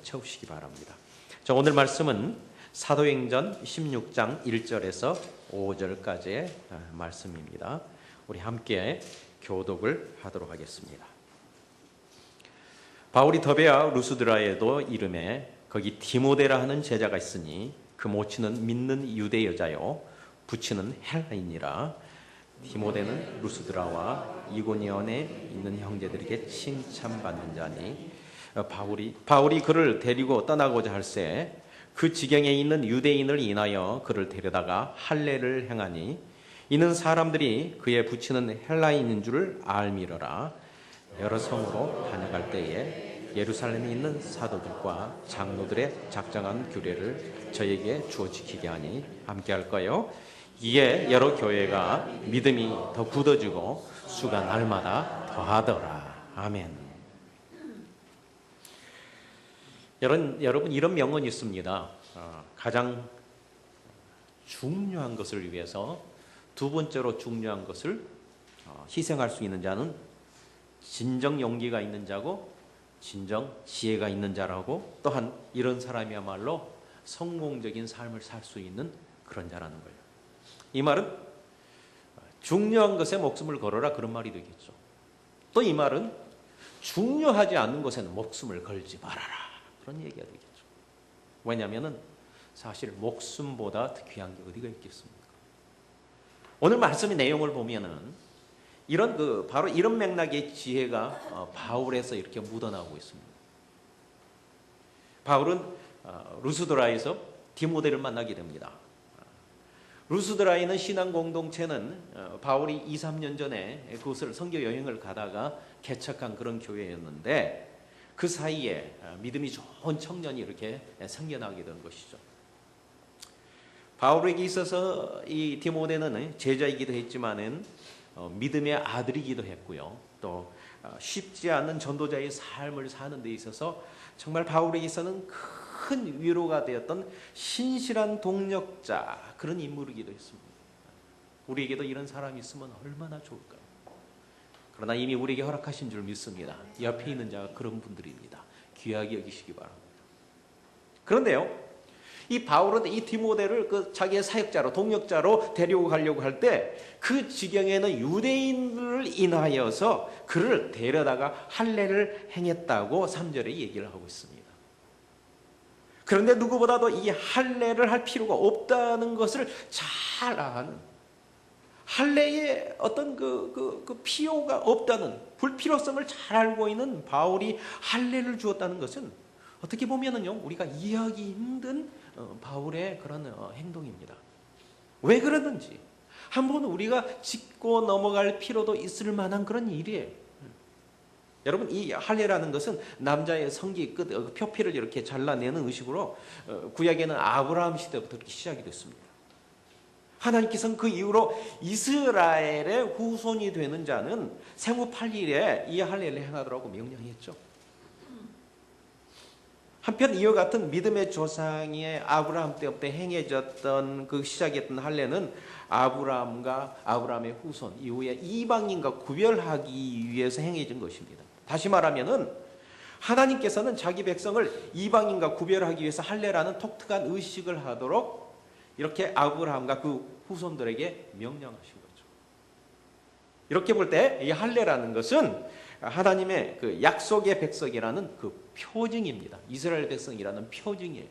채우시기 바랍니다. 자, 오늘 말씀은 사도행전 16장 1절에서 5절까지의 말씀입니다. 우리 함께 교독을 하도록 하겠습니다. 바울이 더베아 루스드라에도 이름에 거기 디모데라 하는 제자가 있으니 그 모친은 믿는 유대 여자요 부친은 헬라인이라. 디모데는 루스드라와 이고니온에 있는 형제들에게 칭찬받는 자니 바울이 그를 데리고 떠나고자 할새 그 지경에 있는 유대인을 인하여 그를 데려다가 할례를 행하니 이는 사람들이 그의 부친은 헬라인인 줄을 알미러라. 여러 성으로 다녀갈 때에 예루살렘에 있는 사도들과 장로들의 작정한 규례를 저에게 주어 지키게 하니 함께 할까요? 이에 여러 교회가 믿음이 더 굳어지고 수가 날마다 더하더라. 아멘. 여러분 이런 명언이 있습니다. 가장 중요한 것을 위해서 두 번째로 중요한 것을 희생할 수 있는 자는 진정 용기가 있는 자고 진정 지혜가 있는 자라고, 또한 이런 사람이야말로 성공적인 삶을 살 수 있는 그런 자라는 거예요. 이 말은 중요한 것에 목숨을 걸어라 그런 말이 되겠죠. 또 이 말은 중요하지 않은 것에는 목숨을 걸지 말아라 그런 얘기가 되겠죠. 왜냐하면 사실 목숨보다 더 귀한 게 어디가 있겠습니까? 오늘 말씀의 내용을 보면은 바로 이런 맥락의 지혜가 바울에서 이렇게 묻어나오고 있습니다. 바울은 루스드라에서 디모데를 만나게 됩니다. 루스드라에 있는 신앙 공동체는 바울이 2, 3년 전에 그곳을 선교 여행을 가다가 개척한 그런 교회였는데 그 사이에 믿음이 좋은 청년이 이렇게 생겨나게 된 것이죠. 바울에게 있어서 이 디모데는 제자이기도 했지만은 믿음의 아들이기도 했고요. 또 쉽지 않은 전도자의 삶을 사는 데 있어서 정말 바울에게서는 큰 위로가 되었던 신실한 동력자, 그런 인물이기도 했습니다. 우리에게도 이런 사람이 있으면 얼마나 좋을까요? 그러나 이미 우리에게 허락하신 줄 믿습니다. 옆에 있는 자가 그런 분들입니다. 귀하게 여기시기 바랍니다. 그런데요, 이 바울은 이 디모데를 자기의 사역자로, 동역자로 데리고 가려고 할 때 그 지경에는 유대인을 인하여서 그를 데려다가 할례를 행했다고 3절에 얘기를 하고 있습니다. 그런데 누구보다도 이 할례를 할 필요가 없다는 것을 잘 아는, 할례에 어떤 그 필요가 없다는, 불필요성을 잘 알고 있는 바울이 할례를 주었다는 것은 어떻게 보면은요, 우리가 이해하기 힘든 바울의 그런 행동입니다. 왜 그러는지 한번 우리가 짚고 넘어갈 필요도 있을 만한 그런 일이에요. 여러분, 이 할례라는 것은 남자의 성기 끝 표피를 이렇게 잘라내는 의식으로 구약에는 아브라함 시대부터 이렇게 시작이 됐습니다. 하나님께서는 그 이후로 이스라엘의 후손이 되는 자는 생후 8일에 이 할례를 행하도록 명령했죠. 한편 이와 같은 믿음의 조상의 아브라함 때부터 행해졌던 그 시작했던 할례는 아브라함의 후손 이후에 이방인과 구별하기 위해서 행해진 것입니다. 다시 말하면은 하나님께서는 자기 백성을 이방인과 구별하기 위해서 할례라는 독특한 의식을 하도록 이렇게 아브라함과 그 후손들에게 명령하신 거죠. 이렇게 볼 때 이 할례라는 것은 하나님의 그 약속의 백성이라는 그 표징입니다. 이스라엘 백성이라는 표징이에요.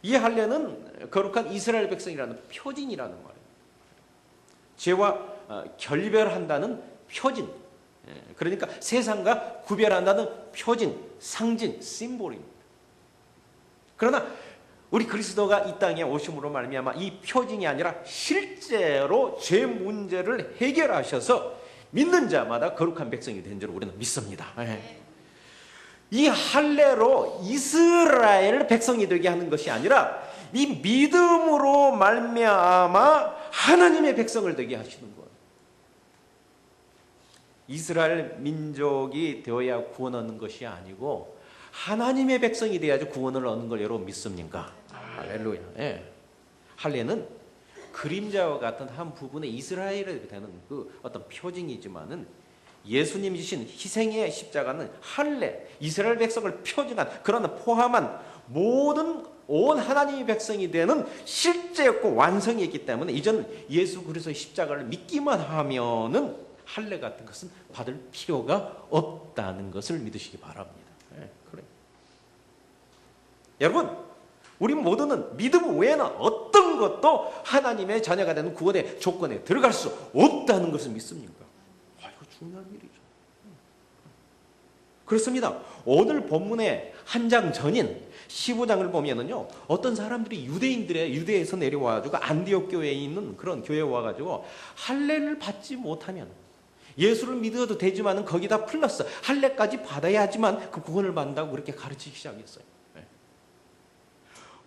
이 할례는 거룩한 이스라엘 백성이라는 표징이라는 말이에요. 죄와 결별한다는 표징, 그러니까 세상과 구별한다는 표징, 상징, 심볼입니다. 그러나 우리 그리스도가 이 땅에 오심으로 말미암아 이 표징이 아니라 실제로 죄 문제를 해결하셔서 믿는 자마다 거룩한 백성이 된 줄 우리는 믿습니다. 이 할례로 이스라엘 백성이 되게 하는 것이 아니라 이 믿음으로 말미암아 하나님의 백성을 되게 하시는 거예요. 이스라엘 민족이 되어야 구원 얻는 것이 아니고 하나님의 백성이 되어야지 구원을 얻는 걸 여러분 믿습니까? 할렐루야. 할례는 그림자와 같은 한 부분의 이스라엘에 되는 그 어떤 표징이지만은 예수님이 지신 희생의 십자가는 할례, 이스라엘 백성을 표징한 그런 포함한 모든 온 하나님의 백성이 되는 실제였고 완성이었기 때문에 이제는 예수 그리스도의 십자가를 믿기만 하면은 할례 같은 것은 받을 필요가 없다는 것을 믿으시기 바랍니다. 그래. 여러분, 우리 모두는 믿음 외에는 어떤 것도 하나님의 자녀가 되는 구원의 조건에 들어갈 수 없다는 것을 믿습니까? 이거 중요한 일이죠. 그렇습니다. 오늘 본문의 한 장 전인 15장을 보면은요, 어떤 사람들이 유대에서 내려와가지고 안디옥 교회에 있는 그런 교회에 와가지고 할례를 받지 못하면 예수를 믿어도 되지만은 거기다 플러스 할례까지 받아야지만 그 구원을 받는다고 그렇게 가르치기 시작했어요.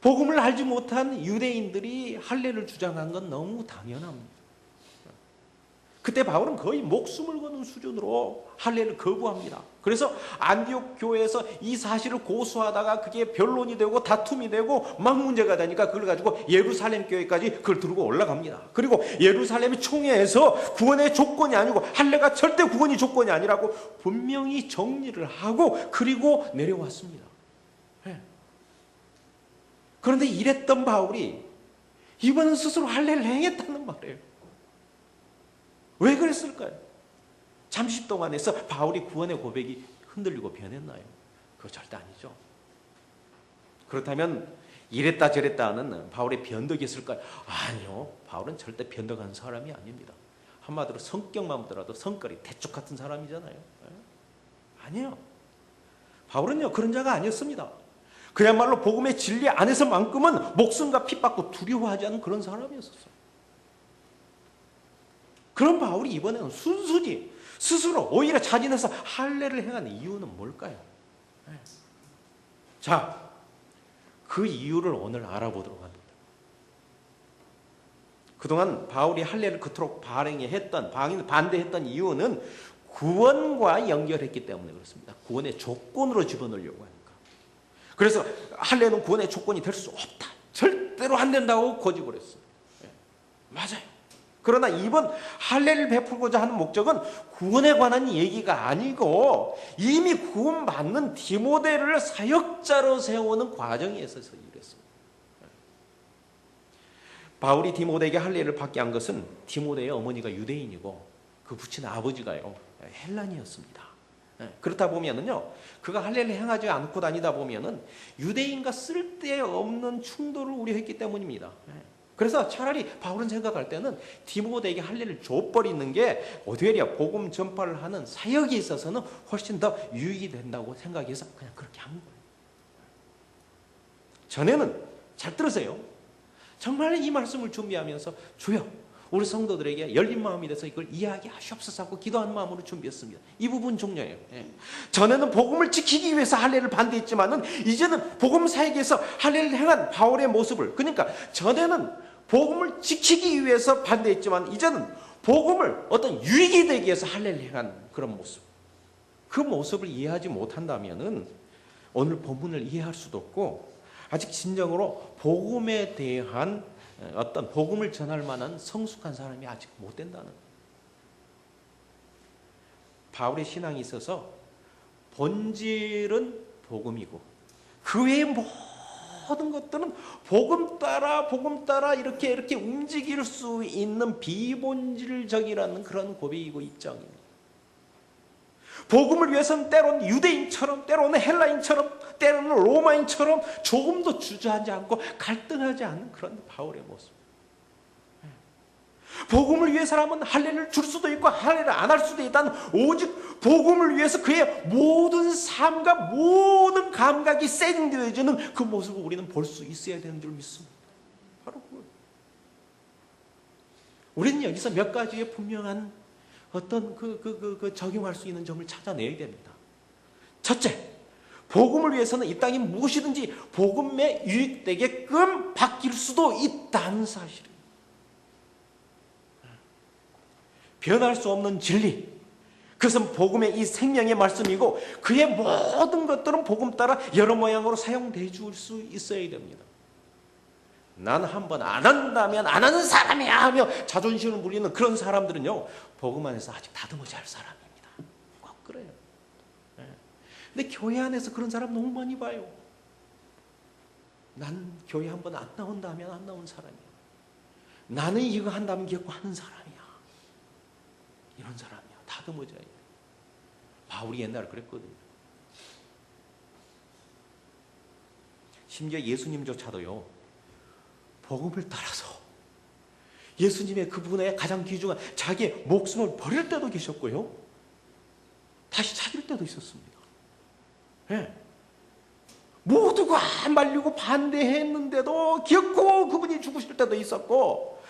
복음을 알지 못한 유대인들이 할례를 주장한 건 너무 당연합니다. 그때 바울은 거의 목숨을 거는 수준으로 할례를 거부합니다. 그래서 안디옥 교회에서 이 사실을 고수하다가 그게 변론이 되고 다툼이 되고 막 문제가 되니까 그걸 가지고 예루살렘 교회까지 그걸 들고 올라갑니다. 그리고 예루살렘 총회에서 구원의 조건이 아니고 할례가 절대 구원이 조건이 아니라고 분명히 정리를 하고 그리고 내려왔습니다. 그런데 이랬던 바울이 이번은 스스로 할례를 행했다는 말이에요. 왜 그랬을까요? 잠시 동안 해서 바울이 구원의 고백이 흔들리고 변했나요? 그거 절대 아니죠. 그렇다면 이랬다 저랬다 하는 바울의 변덕이 있을까요? 아니요. 바울은 절대 변덕하는 사람이 아닙니다. 한마디로 성격만 보더라도 성깔이 대쪽 같은 사람이잖아요. 아니에요. 바울은요 그런 자가 아니었습니다. 그야말로 복음의 진리 안에서만큼은 목숨과 핏받고 두려워하지 않는 그런 사람이었어요. 그런 바울이 이번에는 순순히 스스로 오히려 자진해서 할례를 행한 이유는 뭘까요? 자, 그 이유를 오늘 알아보도록 합니다. 그동안 바울이 할례를 그토록 반대했던 이유는 구원과 연결했기 때문에 그렇습니다. 구원의 조건으로 집어넣으려고 하니까. 그래서 할례는 구원의 조건이 될 수 없다. 절대로 안 된다고 고집을 했어요. 맞아요. 그러나 이번 할례를 베풀고자 하는 목적은 구원에 관한 얘기가 아니고 이미 구원받는 디모데를 사역자로 세우는 과정에 있어서 이랬습니다. 바울이 디모데에게 할례를 받게 한 것은 디모데의 어머니가 유대인이고 그 부친 아버지가요 헬란이었습니다. 그렇다 보면은요 그가 할례를 행하지 않고 다니다 보면은 유대인과 쓸데없는 충돌을 우려했기 때문입니다. 그래서 차라리 바울은 생각할 때는 디모데에게 할례를 줘버리는 게 오히려 복음 전파를 하는 사역에 있어서는 훨씬 더 유익이 된다고 생각해서 그냥 그렇게 한 거예요. 전에는 잘 들으세요. 정말 이 말씀을 준비하면서 주여 우리 성도들에게 열린 마음이 돼서 이걸 이야기하시옵소서 하고 기도하는 마음으로 준비했습니다. 이 부분 중요해요. 전에는 복음을 지키기 위해서 할례를 반대했지만은 이제는 복음 사역에서 할례를 행한 바울의 모습을 그러니까 전에는 복음을 지키기 위해서 반대했지만 이제는 복음을 어떤 유익이 되기 위해서 할례를 행한 그런 모습. 그 모습을 이해하지 못한다면은 오늘 본문을 이해할 수도 없고 아직 진정으로 복음에 대한 어떤 복음을 전할 만한 성숙한 사람이 아직 못 된다는 거예요. 바울의 신앙이 있어서 본질은 복음이고 그 외의 모든 것들은 복음 따라 이렇게 움직일 수 있는 비본질적이라는 그런 고백이고 입장입니다. 복음을 위해서는 때로는 유대인처럼 때로는 헬라인처럼 때로는 로마인처럼 조금도 주저하지 않고 갈등하지 않는 그런 바울의 모습. 복음을 위해서라면 할례를 줄 수도 있고 할례를 안 할 수도 있다는 오직 복음을 위해서 그의 모든 삶과 모든 감각이 세팅되어지는 그 모습을 우리는 볼 수 있어야 되는 줄 믿습니다. 바로 그거예요. 우리는 여기서 몇 가지의 분명한 어떤 적용할 수 있는 점을 찾아내야 됩니다. 첫째, 복음을 위해서는 이 땅이 무엇이든지 복음에 유익되게끔 바뀔 수도 있다는 사실입니다. 변할 수 없는 진리, 그것은 복음의 이 생명의 말씀이고 그의 모든 것들은 복음 따라 여러 모양으로 사용돼 줄 수 있어야 됩니다. 난 한번 안 한다면 안 하는 사람이야 하며 자존심을 부리는 그런 사람들은요 복음 안에서 아직 다듬어져야 할 사람입니다. 근데 교회 안에서 그런 사람 너무 많이 봐요. 난 교회 한번 안 나온다 하면 안 나온 사람이야. 나는 이거 한다면 기억고 하는 사람이야. 이런 사람이야. 다듬어져야 돼. 바울이 옛날에 그랬거든요. 심지어 예수님조차도요, 복음을 따라서 예수님의 그분의 가장 귀중한 자기의 목숨을 버릴 때도 계셨고요, 다시 찾을 때도 있었습니다. 네. 모두가 말리고 반대했는데도 기어코 그분이 죽으실 때도 있었고,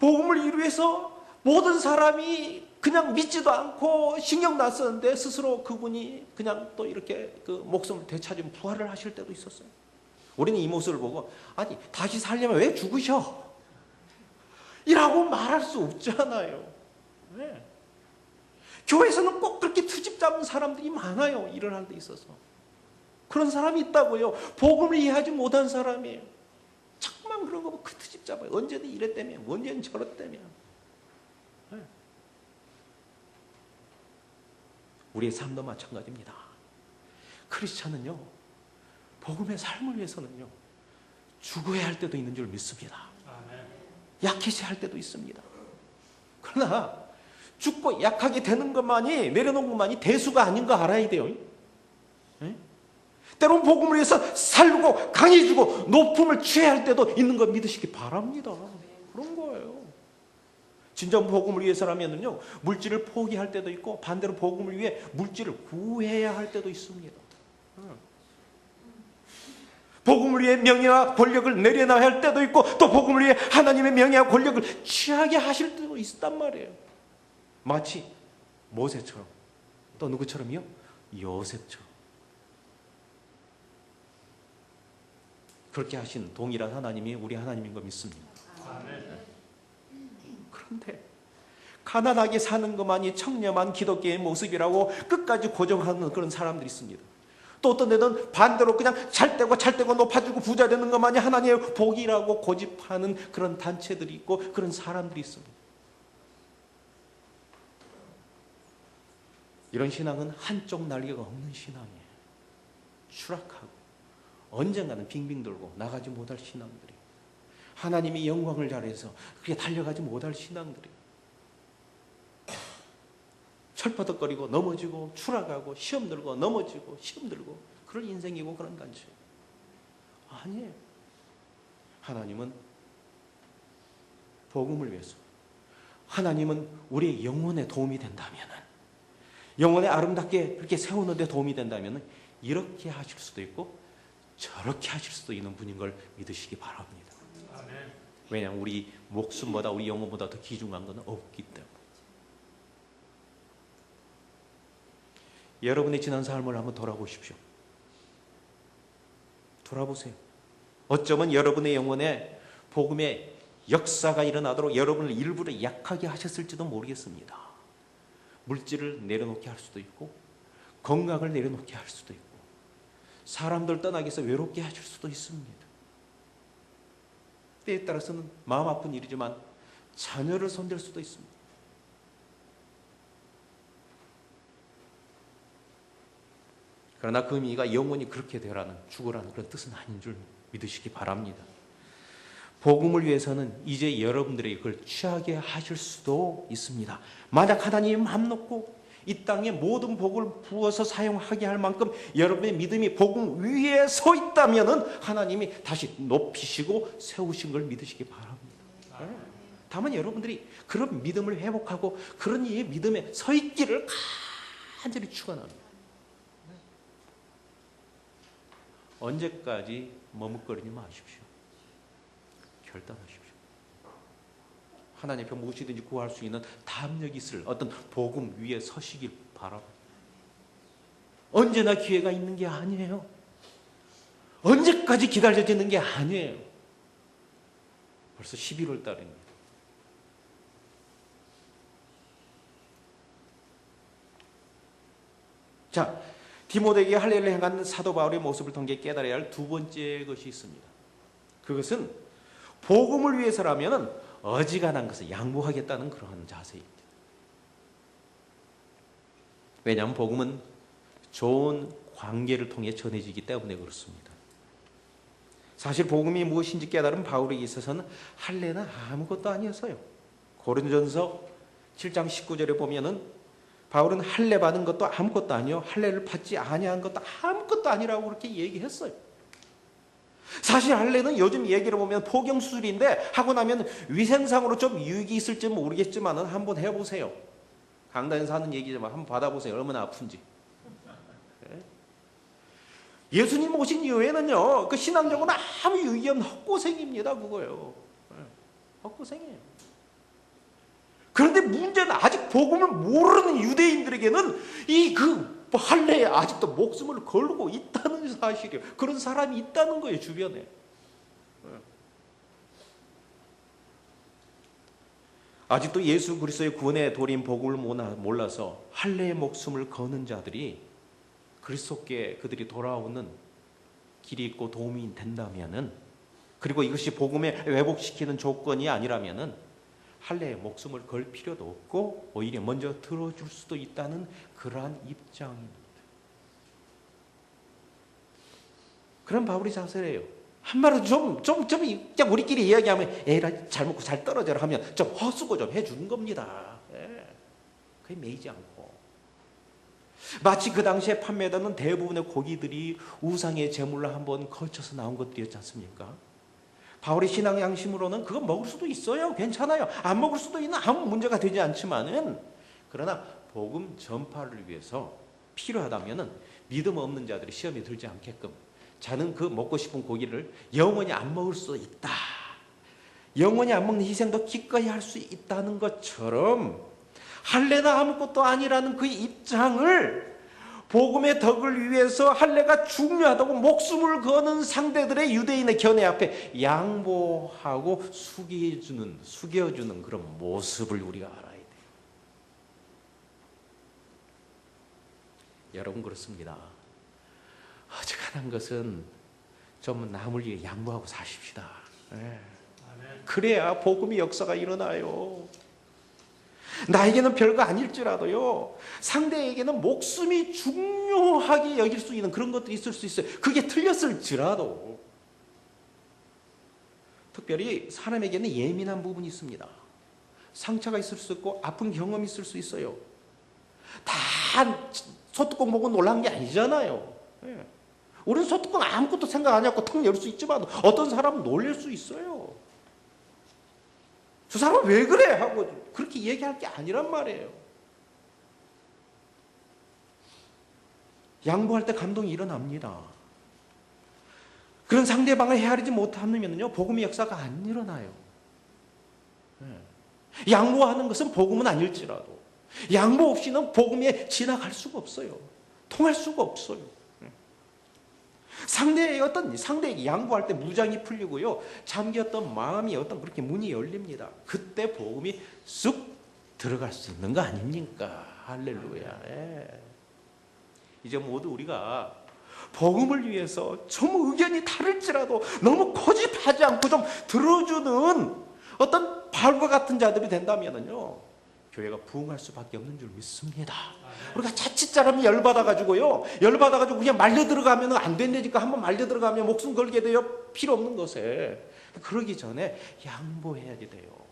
복음을 이루기 위해서 모든 사람이 그냥 믿지도 않고 신경도 안 썼는데 스스로 그분이 그냥 또 이렇게 그 목숨을 되찾으면 부활을 하실 때도 있었어요. 우리는 이 모습을 보고, 아니 다시 살려면 왜 죽으셔? 이라고 말할 수 없잖아요. 네. 교회에서는 꼭 그렇게 트집 잡은 사람들이 많아요. 일을 하는 데 있어서. 그런 사람이 있다고요. 복음을 이해하지 못한 사람이에요. 자꾸만 그런 거 보고 그 트집 잡아요. 언제든 이랬다며, 언제든 저랬다며. 네. 우리의 삶도 마찬가지입니다. 크리스찬은요, 복음의 삶을 위해서는요, 죽어야 할 때도 있는 줄 믿습니다. 약해져야 할 때도 있습니다. 그러나 죽고 약하게 되는 것만이, 내려놓은 것만이 대수가 아닌 거 알아야 돼요. 네? 때론 복음을 위해서 살고 강해지고 높음을 취해야 할 때도 있는 거 믿으시기 바랍니다. 그런 거예요. 진정 복음을 위해서라면요, 물질을 포기할 때도 있고, 반대로 복음을 위해 물질을 구해야 할 때도 있습니다. 복음을 위해 명예와 권력을 내려놔야 할 때도 있고, 또 복음을 위해 하나님의 명예와 권력을 취하게 하실 때도 있단 말이에요. 마치 모세처럼, 또 누구처럼요? 요셉처럼. 그렇게 하신 동일한 하나님이 우리 하나님인 거 믿습니다. 그런데 가난하게 사는 것만이 청렴한 기독교의 모습이라고 끝까지 고정하는 그런 사람들이 있습니다. 또 어떤 데는 반대로 그냥 잘되고 높아지고 부자 되는 것만이 하나님의 복이라고 고집하는 그런 단체들이 있고, 그런 사람들이 있습니다. 이런 신앙은 한쪽 날개가 없는 신앙이에요. 추락하고 언젠가는 빙빙 돌고 나가지 못할 신앙들이, 하나님이 영광을 잘해서 그게 달려가지 못할 신앙들이, 철퍼덕거리고 넘어지고 추락하고 시험 들고 넘어지고 시험 들고 그런 인생이고 그런 단체. 아니에요. 하나님은 복음을 위해서, 하나님은 우리의 영혼에 도움이 된다면, 영혼에 아름답게 그렇게 세우는 데 도움이 된다면 이렇게 하실 수도 있고 저렇게 하실 수도 있는 분인 걸 믿으시기 바랍니다. 왜냐하면 우리 목숨보다 우리 영혼보다 더 귀중한 것은 없기 때문에. 여러분의 지난 삶을 한번 돌아보십시오. 돌아보세요. 어쩌면 여러분의 영혼에 복음의 역사가 일어나도록 여러분을 일부러 약하게 하셨을지도 모르겠습니다. 물질을 내려놓게 할 수도 있고, 건강을 내려놓게 할 수도 있고, 사람들 떠나기 위해서 외롭게 하실 수도 있습니다. 때에 따라서는 마음 아픈 일이지만 자녀를 손댈 수도 있습니다. 그러나 그 의미가 영원히 그렇게 되라는, 죽으라는 그런 뜻은 아닌 줄 믿으시기 바랍니다. 복음을 위해서는 이제 여러분들이 그걸 취하게 하실 수도 있습니다. 만약 하나님이 마음 놓고 이 땅에 모든 복을 부어서 사용하게 할 만큼 여러분의 믿음이 복음 위에 서 있다면 하나님이 다시 높이시고 세우신 걸 믿으시기 바랍니다. 다만 여러분들이 그런 믿음을 회복하고 그런 이의 믿음에 서 있기를 간절히 축원합니다. 언제까지 머뭇거리지 마십시오. 결단하십시오. 하나님 앞에 무엇이든지 구할 수 있는 담력이 있을 어떤 복음 위에 서시길 바랍니다. 언제나 기회가 있는 게 아니에요. 언제까지 기다려지는 게 아니에요. 벌써 11월 달입니다. 자, 디모데에게 할례를 행한 사도 바울의 모습을 통해 깨달아야 할 두 번째 것이 있습니다. 그것은 복음을 위해서라면 어지간한 것을 양보하겠다는 그러한 자세입니다. 왜냐하면 복음은 좋은 관계를 통해 전해지기 때문에 그렇습니다. 사실 복음이 무엇인지 깨달은 바울에게 있어서는 할례는 아무것도 아니었어요. 고린도전서 7장 19절에 보면은 바울은 할례 받은 것도 아무것도 아니요 할례를 받지 아니한 것도 아무것도 아니라고 그렇게 얘기했어요. 사실 할례는 요즘 얘기를 보면 포경 수술인데 하고 나면 위생상으로 좀 유익이 있을지 모르겠지만은 한번 해보세요. 강단에서 하는 얘기지만 한번 받아보세요. 얼마나 아픈지. 예수님 오신 이후에는요, 그 신앙적으로 아무 유익이 없는 헛고생입니다, 그거요. 헛고생이에요. 그런데 문제는 아직 복음을 모르는 유대인들에게는 이 할례에 아직도 목숨을 걸고 있다는 사실이에요. 그런 사람이 있다는 거예요, 주변에. 아직도 예수 그리스도의 구원의 도리인 복음을 몰라서 할례의 목숨을 거는 자들이 그리스도께 그들이 돌아오는 길이 있고 도움이 된다면은, 그리고 이것이 복음에 회복시키는 조건이 아니라면은 할례에 목숨을 걸 필요도 없고 오히려 먼저 들어줄 수도 있다는 그러한 입장입니다. 그런 바울의 자세예요. 한마디로 좀 그냥 우리끼리 이야기하면 에라 잘 먹고 잘 떨어져라 하면 좀 허수고 좀 해주는 겁니다. 그게 매이지 않고. 마치 그 당시에 판매되는 대부분의 고기들이 우상의 제물로 한번 거쳐서 나온 것들이었지 않습니까? 바울의 신앙 양심으로는 그거 먹을 수도 있어요. 괜찮아요. 안 먹을 수도 있는 아무 문제가 되지 않지만은, 그러나 복음 전파를 위해서 필요하다면은 믿음 없는 자들이 시험에 들지 않게끔 자는 그 먹고 싶은 고기를 영원히 안 먹을 수 있다. 영원히 안 먹는 희생도 기꺼이 할 수 있다는 것처럼 할례는 아무것도 아니라는 그 입장을 복음의 덕을 위해서 할례가 중요하다고 목숨을 거는 상대들의 유대인의 견해 앞에 양보하고 숙여주는 그런 모습을 우리가 알아야 돼요. 여러분, 그렇습니다. 어지간한 것은 좀 남을 위해 양보하고 사십시다. 그래야 복음의 역사가 일어나요. 나에게는 별거 아닐지라도요, 상대에게는 목숨이 중요하게 여길 수 있는 그런 것들이 있을 수 있어요. 그게 틀렸을지라도. 특별히 사람에게는 예민한 부분이 있습니다. 상처가 있을 수 있고 아픈 경험이 있을 수 있어요. 다 소뚜껑 보고 놀란 게 아니잖아요. 우리는 소뚜껑 아무것도 생각 안 하고 턱 열 수 있지만 어떤 사람은 놀랄 수 있어요. 저 사람은 왜 그래? 하고 그렇게 얘기할 게 아니란 말이에요. 양보할 때 감동이 일어납니다. 그런 상대방을 헤아리지 못하면요, 복음의 역사가 안 일어나요. 양보하는 것은 복음은 아닐지라도 양보 없이는 복음에 지나갈 수가 없어요. 통할 수가 없어요. 상대에게 양보할 때 무장이 풀리고요, 잠겼던 마음이 그렇게 문이 열립니다. 그때 복음이 쑥 들어갈 수 있는 거 아닙니까? 할렐루야. 이제 모두 우리가 복음을 위해서 좀 의견이 다를지라도 너무 고집하지 않고 좀 들어주는 어떤 바울과 같은 자들이 된다면요, 교회가 부흥할 수밖에 없는 줄 믿습니다. 우리가 자칫 잘하면 열받아가지고요, 그냥 말려 들어가면 안 된다니까 한번 말려 들어가면 목숨 걸게 돼요. 필요 없는 것에. 그러기 전에 양보해야 돼요.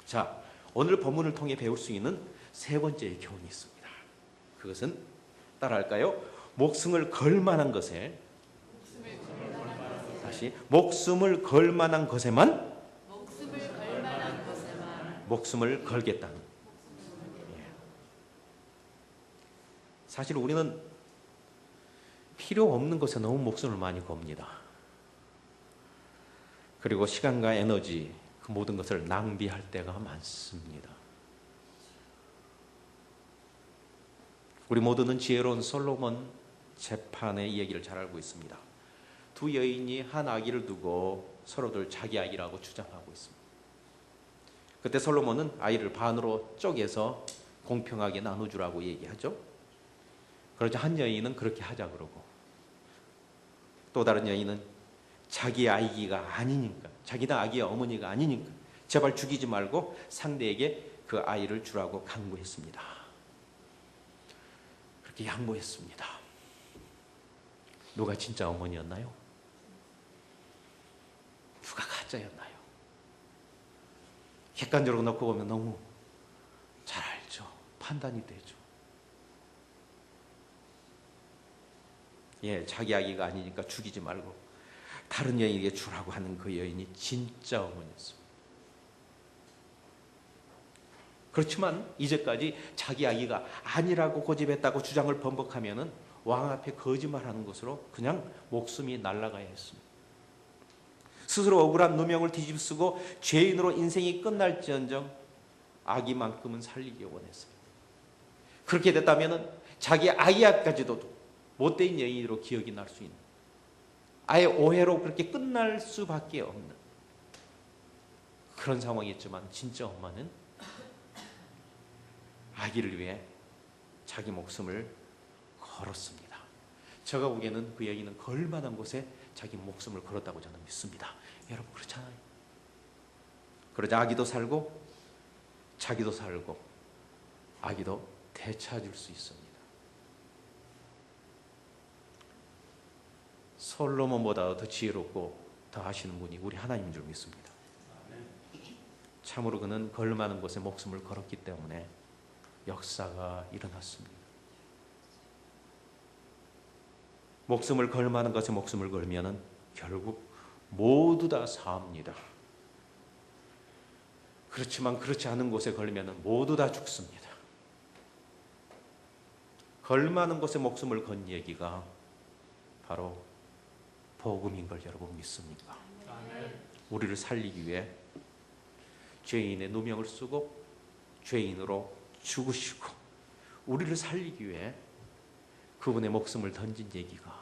자, 오늘 본문을 통해 배울 수 있는 세 번째의 교훈이 있습니다. 그것은 따라할까요? 목숨을 걸 만한 것에, 다시 목숨을 걸 만한 것에만 목숨을 걸겠다는. 사실 우리는 필요 없는 것에 너무 목숨을 많이 겁니다. 그리고 시간과 에너지, 그 모든 것을 낭비할 때가 많습니다. 우리 모두는 지혜로운 솔로몬 재판의 얘기를 잘 알고 있습니다. 두 여인이 한 아기를 두고 서로들 자기 아기라고 주장하고 있습니다. 그때 솔로몬은 아이를 반으로 쪼개서 공평하게 나눠주라고 얘기하죠. 그러자 한 여인은 그렇게 하자 그러고, 또 다른 여인은 자기 아기가 아니니까, 자기는 아기의 어머니가 아니니까 제발 죽이지 말고 상대에게 그 아이를 주라고 강구했습니다. 그렇게 양보했습니다. 누가 진짜 어머니였나요? 누가 가짜였나요? 객관적으로 놓고 보면 너무 잘 알죠. 판단이 되죠. 예, 자기 아기가 아니니까 죽이지 말고 다른 여인에게 주라고 하는 그 여인이 진짜 어머니였습니다. 그렇지만 이제까지 자기 아기가 아니라고 고집했다고 주장을 번복하면은 왕 앞에 거짓말하는 것으로 그냥 목숨이 날아가야 했습니다. 스스로 억울한 누명을 뒤집쓰고 죄인으로 인생이 끝날지언정 아기만큼은 살리기 원했어요. 그렇게 됐다면 자기 아기 앞까지도 못된 여인으로 기억이 날 수 있는, 아예 오해로 그렇게 끝날 수밖에 없는 그런 상황이었지만 진짜 엄마는 아기를 위해 자기 목숨을 걸었습니다. 제가 보기에는 그 여인은 걸만한 곳에 자기 목숨을 걸었다고 저는 믿습니다. 여러분 그렇잖아요. 그러자 아기도 살고 자기도 살고 아기도 되찾을 수 있습니다. 솔로몬보다 더 지혜롭고 더 하시는 분이 우리 하나님인 줄 믿습니다. 참으로 그는 걸만한 곳에 목숨을 걸었기 때문에 역사가 일어났습니다. 목숨을 걸만한 것에 목숨을 걸면은 결국 모두 다 삽니다. 그렇지만 그렇지 않은 곳에 걸면은 모두 다 죽습니다. 걸만한 곳에 목숨을 건 얘기가 바로 복음인 걸 여러분 믿습니까? 우리를 살리기 위해 죄인의 누명을 쓰고 죄인으로 죽으시고 우리를 살리기 위해 그분의 목숨을 던진 얘기가,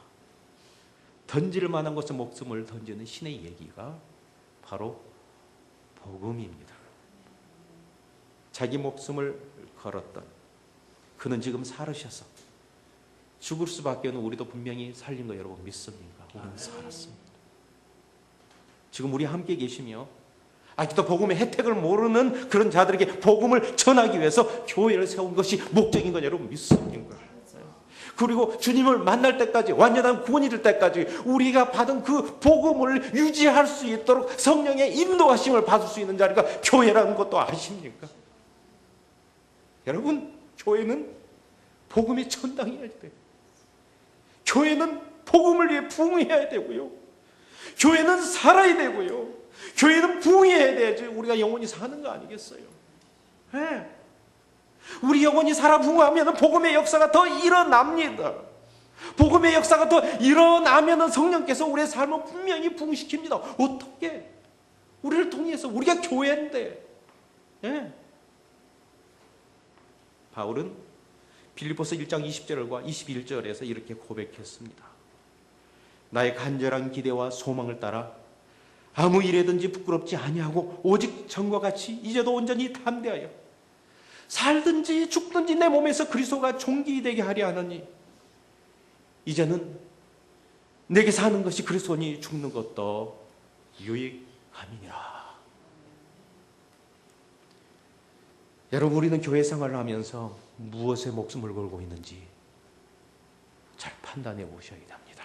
던질 만한 곳에 목숨을 던지는 신의 얘기가 바로 복음입니다. 자기 목숨을 걸었던 그는 지금 살으셔서 죽을 수밖에 없는 우리도 분명히 살린 거 여러분 믿습니까? 우리는 살았습니다. 지금 우리 함께 계시며 아직도 복음의 혜택을 모르는 그런 자들에게 복음을 전하기 위해서 교회를 세운 것이 목적인 건 여러분 믿습니까? 그리고 주님을 만날 때까지, 완전한 구원이 될 때까지 우리가 받은 그 복음을 유지할 수 있도록 성령의 인도하심을 받을 수 있는 자리가 교회라는 것도 아십니까? 여러분, 교회는 복음의 전당이어야 돼요. 교회는 복음을 위해 부흥해야 되고요. 교회는 살아야 되고요. 교회는 부흥해야 돼야지 우리가 영원히 사는 거 아니겠어요? 네. 우리 영혼이 살아 부흥하면 복음의 역사가 더 일어납니다. 복음의 역사가 더 일어나면 성령께서 우리의 삶을 분명히 부흥시킵니다. 어떻게? 우리를 통해서. 우리가 교회인데. 예. 바울은 빌립보서 1장 20절과 21절에서 이렇게 고백했습니다. 나의 간절한 기대와 소망을 따라 아무 일에든지 부끄럽지 아니하고 오직 전과 같이 이제도 온전히 담대하여 살든지 죽든지 내 몸에서 그리스도가 존귀되게 하려 하느니 이제는 내게 사는 것이 그리스도니 죽는 것도 유익함이니라. 여러분, 우리는 교회 생활을 하면서 무엇에 목숨을 걸고 있는지 잘 판단해 보셔야 됩니다.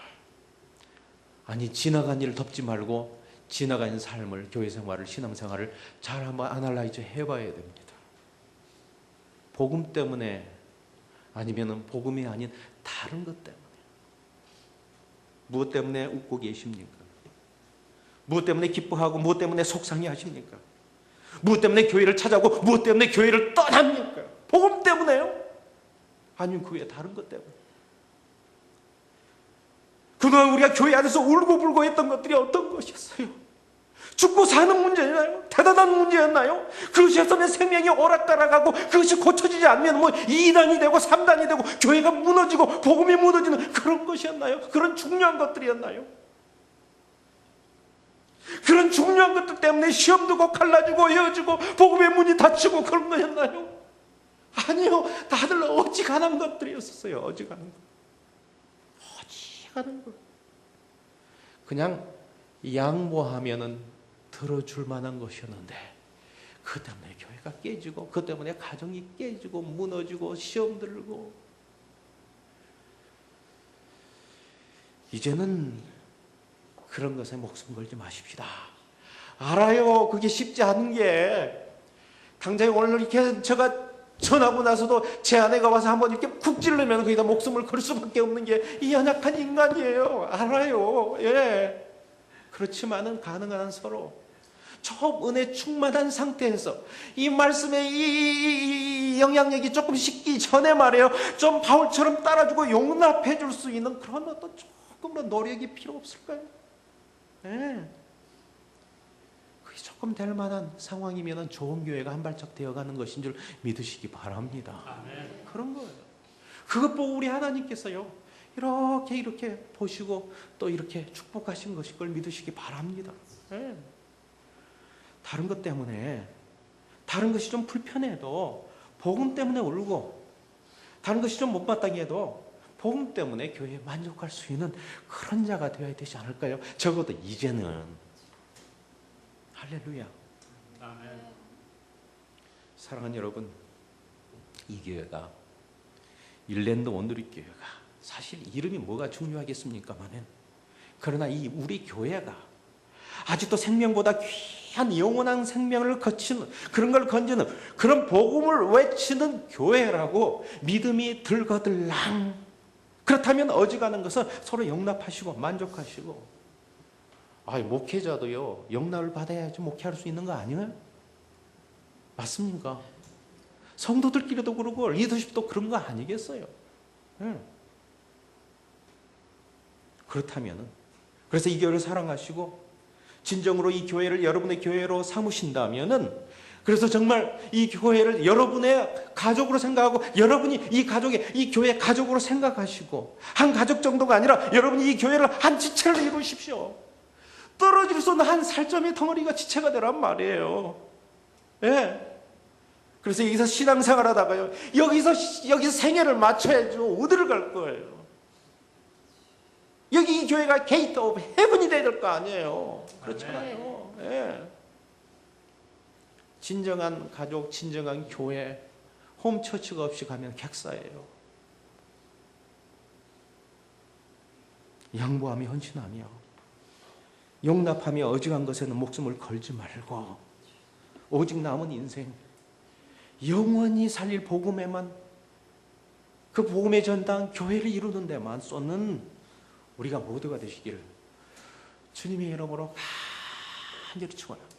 아니, 지나간 일을 덮지 말고 지나간 삶을, 교회 생활을, 신앙생활을 잘 한번 아날라이즈 해봐야 됩니다. 복음 때문에 아니면 복음이 아닌 다른 것 때문에. 무엇 때문에 웃고 계십니까? 무엇 때문에 기뻐하고 무엇 때문에 속상해 하십니까? 무엇 때문에 교회를 찾아오고 무엇 때문에 교회를 떠납니까? 복음 때문에요? 아니면 그 외에 다른 것 때문에? 그동안 우리가 교회 안에서 울고불고 했던 것들이 어떤 것이었어요? 죽고 사는 문제였나요? 대단한 문제였나요? 그것이었으면 생명이 오락가락하고 그것이 고쳐지지 않으면 뭐 2단이 되고 3단이 되고 교회가 무너지고 복음이 무너지는 그런 것이었나요? 그런 중요한 것들이었나요? 그런 중요한 것들 때문에 시험 두고 갈라지고 헤어지고 복음의 문이 닫히고 그런 거였나요? 아니요. 다들 어지간한 것들이었어요. 어지간한 것. 어지간한 것. 그냥 양보하면은 들어줄 만한 것이었는데 그 때문에 교회가 깨지고 그 때문에 가정이 깨지고 무너지고 시험 들고 이제는 그런 것에 목숨 걸지 마십시다. 알아요. 그게 쉽지 않은 게 당장에 오늘 이렇게 제가 전하고 나서도 제 아내가 와서 한번 이렇게 쿡 찌르면 거기다 목숨을 걸 수밖에 없는 게 이 연약한 인간이에요. 알아요. 예. 그렇지만은 가능한 한 서로 저 은혜 충만한 상태에서 이 말씀의 이 영향력이 조금 식기 전에 말이에요. 좀 바울처럼 따라주고 용납해 줄 수 있는 그런 어떤 조금 더 노력이 필요 없을까요? 예. 그게 조금 될 만한 상황이면 좋은 교회가 한 발짝 되어가는 것인 줄 믿으시기 바랍니다. 아멘. 그런 거예요. 그것 보고 우리 하나님께서요. 이렇게 보시고 또 이렇게 축복하신 것일 걸 믿으시기 바랍니다. 예. 다른 것 때문에 다른 것이 좀 불편해도 복음 때문에 울고 다른 것이 좀 못마땅해 해도 복음 때문에 교회에 만족할 수 있는 그런 자가 되어야 되지 않을까요? 적어도 이제는. 할렐루야. 아멘. 사랑하는 여러분, 이 교회가 일랜드 온누리 교회가 사실 이름이 뭐가 중요하겠습니까마는 그러나 이 우리 교회가 아직도 생명보다 귀한 영원한 생명을 거치는 그런 걸 건지는 그런 복음을 외치는 교회라고 믿음이 들거들랑. 그렇다면 어지간한 것은 서로 용납하시고 만족하시고. 목회자도요 용납을 받아야지 목회할 수 있는 거 아니에요? 맞습니까? 성도들끼리도 그러고 리더십도 그런 거 아니겠어요? 그렇다면은 그래서 이 교회를 사랑하시고 진정으로 이 교회를 여러분의 교회로 삼으신다면은 그래서 정말 이 교회를 여러분의 가족으로 생각하고 여러분이 이 가족의 이 교회 가족으로 생각하시고 한 가족 정도가 아니라 여러분이 이 교회를 한 지체를 이루십시오. 떨어질 수 없는 한 살점의 덩어리가 지체가 되란 말이에요. 예. 그래서 여기서 신앙생활 하다가요 여기서 생애를 맞춰야죠. 어디를 갈 거예요? 여기 이 교회가 게이트 오브 헤븐이 돼야 될 거 아니에요. 그렇잖아요. 예. 진정한 가족, 진정한 교회, 홈처치가 없이 가면 객사예요. 양보하며 헌신하며 용납하며 어지간 것에는 목숨을 걸지 말고 오직 남은 인생 영원히 살릴 복음에만 그 복음의 전당 교회를 이루는 데만 쏟는 우리가 모두가 되시기를 주님의 이름으로 간절히 축원합니다.